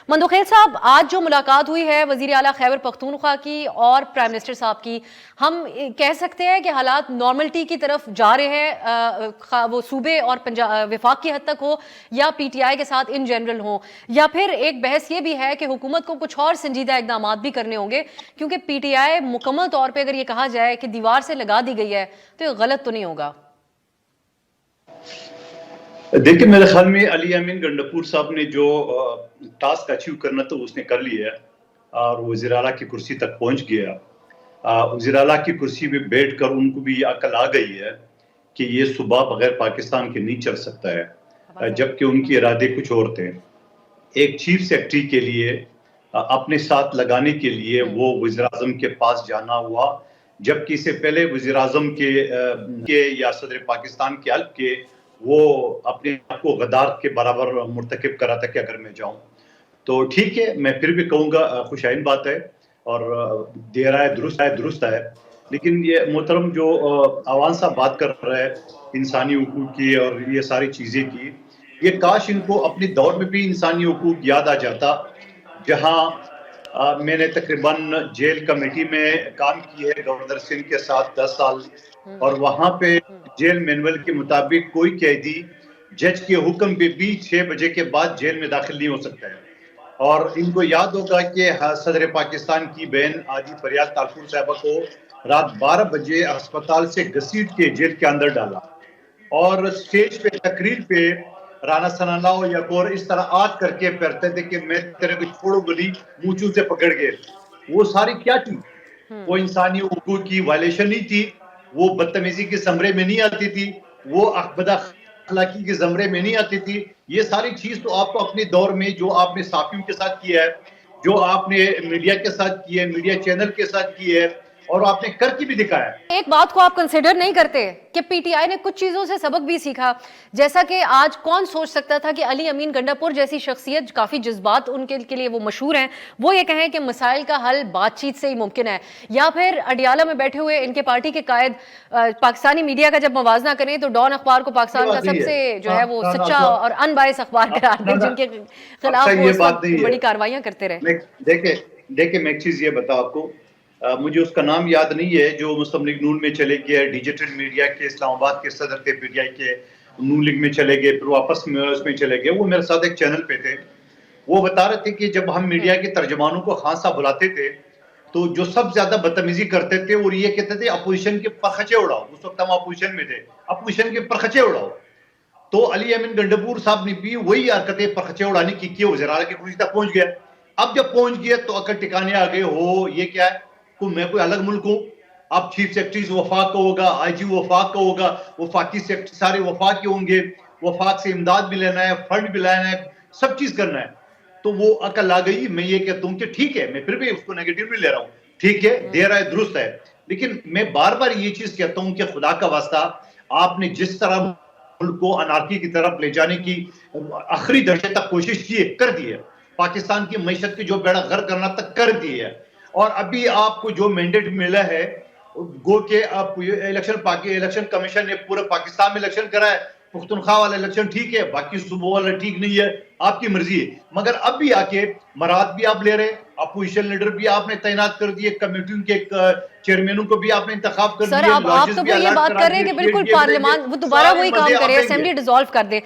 मंदोखेल साहब, आज जो मुलाकात हुई है वज़ीर आला खैबर पख्तूनख्वा की और प्राइम मिनिस्टर साहब की, हम कह सकते हैं कि हालात नॉर्मलिटी की तरफ जा रहे हैं, वो सूबे और वफाक की हद तक हो या पीटीआई के साथ इन जनरल हो, या फिर एक बहस ये भी है कि हुकूमत को कुछ और संजीदा इकदाम भी करने होंगे, क्योंकि पीटीआई मुकम्मल तौर पर अगर ये कहा जाए कि दीवार से लगा दी गई है तो ये गलत तो नहीं होगा। देखिए, मेरे ख्याल में अली अमीन गंडापुर साहब ने जो टास्क अचीव करना तो उसने कर लिया और वज़ीर आला की कुर्सी तक पहुंच गया। वज़ीर आला की कुर्सी पे बैठकर उनको भी अकल आ गई है कि ये सूबा बगैर पाकिस्तान के नहीं चल सकता है, जबकि उनके इरादे कुछ और थे। एक चीफ सेक्रेटरी के लिए अपने साथ लगाने के लिए वो वज़ीर आज़म के पास जाना हुआ, जबकि इससे पहले वज़ीर आज़म के या सदर पाकिस्तान के हल्फ के वो अपने आप को गद्दार के बराबर मुर्तकिब करा था कि अगर मैं जाऊं तो ठीक है, मैं फिर भी कहूंगा खुशाइन बात है और देर आए दुरुस्त है। लेकिन ये मोहतरम जो आवाम साहब बात कर रहा है इंसानी हुकूक की और ये सारी चीजें की, ये काश इनको अपने दौर में भी इंसानी हुकूक याद आ जाता, जहां मैंने तकरीबन जेल कमेटी में काम की है गवर्नर सिंह के साथ 10 साल, और वहां पे जेल मैनुअल के मुताबिक कोई कैदी जज के हुक्म पे भी 6 बजे के बाद जेल में दाखिल नहीं हो सकता है। और इनको याद होगा कि सदर पाकिस्तान की बहन आदि फरियाद तालपुर साहबा को रात 12 बजे अस्पताल से घसीट के जेल के अंदर डाला और स्टेज पे तकरीर पे राना सनालाओ या और इस तरह आग करके कहते थे कि मैं तेरे को छोड़ो गली मूंचू से पकड़ के। वो सारी क्या थी? वो इंसानी हुकूक की वायलेशन नहीं थी, वो बदतमीजी के ज़मरे में नहीं आती थी, वो बदअखलाकी के ज़मरे में नहीं आती थी। ये सारी चीज तो आपको अपने दौर में जो आपने साफियों के साथ किया है, जो आपने मीडिया के साथ किया है, मीडिया चैनल के साथ किया है, और आपने करके भी दिखाया। एक बात को आप कंसिडर नहीं करते कि पीटीआई ने कुछ चीजों से सबक भी सीखा, जैसा कि आज कौन सोच सकता था कि अली अमीन गंडापुर जैसी शख्सियत, काफी जज्बात उनके के लिए वो मशहूर हैं, वो ये कहें कि मसाइल का हल बातचीत से ही मुमकिन है, या फिर अडियाला में बैठे हुए इनके पार्टी के कायद पाकिस्तानी मीडिया का जब मवाजना करें तो डॉन अखबार को पाकिस्तान का सबसे जो है वो सच्चा और अनबायस अखबार करार दें, जिनके खिलाफ बड़ी कार्रवाइयां करते रहे। देखिए मैं एक चीज ये बताऊं आपको, मुझे उसका नाम याद नहीं है, जो मुस्लिम लीग नून में चले गए, डिजिटल मीडिया के इस्लामाबाद के सदर थे, पीटीआई के नून लीग में चले गए, फिर वापस में उसमें चले गए। वो मेरे साथ एक चैनल पे थे, वो बता रहे थे कि जब हम मीडिया के तर्जमानों को खान साहब बुलाते थे तो जो सब ज्यादा बदतमीजी करते थे और ये कहते थे अपोजिशन के परखचे उड़ाओ। उस वक्त हम अपोजिशन में थे, अपोजिशन के परखचे उड़ाओ। तो अली अमीन गंडापुर साहब ने भी वही हरकतें परखचे उड़ाने की वज़ीर आला की कुर्सी तक पहुंच गया। अब जब पहुंच गया तो अकल टिकाने आ गए, हो ये क्या है, मैं कोई अलग मुल्क हूँ? अब चीफ सेक्रेटरी वफाक का होगा, आईजी वफाक का होगा, वफाकी सेक्रेटरी सारे वफाक के होंगे, वफाक से इमदाद भी लेना है, फंड भी लाना है, सब चीज करना है। तो वो अकल आ गई। मैं ये कहता हूँ कि ठीक है, मैं फिर भी उसको नेगेटिव नहीं ले रहा हूँ, ठीक है, देर आए दुरुस्त है, लेकिन मैं बार बार ये चीज कहता हूँ कि खुदा का वास्ता आपने जिस तरह मुल्क को अनार्की की तरफ ले जाने की आखिरी दर्जे तक कोशिश की है, कर दी है, पाकिस्तान की मैशत की जो बेड़ा गर्क करना तक कर दी है, और अभी आपको जो मैंडेट मिला है गो के आप इलेक्शन कमीशन ने पूरे पाकिस्तान में इलेक्शन करा है, पुख्तनख्वा वाला इलेक्शन ठीक है, बाकी सूबों वाला ठीक नहीं है, आपकी मर्जी है। मगर अब भी आके मराद भी आप ले रहे, अपोजिशन लीडर भी आपने तैनात कर दिए, कमेटियों के चेयरमैनों को भी आपने इंतखाब कर दिया। सर आप तो ये बात कर रहे हैं कि बिल्कुल पार्लियामान वो दोबारा वही काम करे, असेंबली डिसॉल्व कर दे।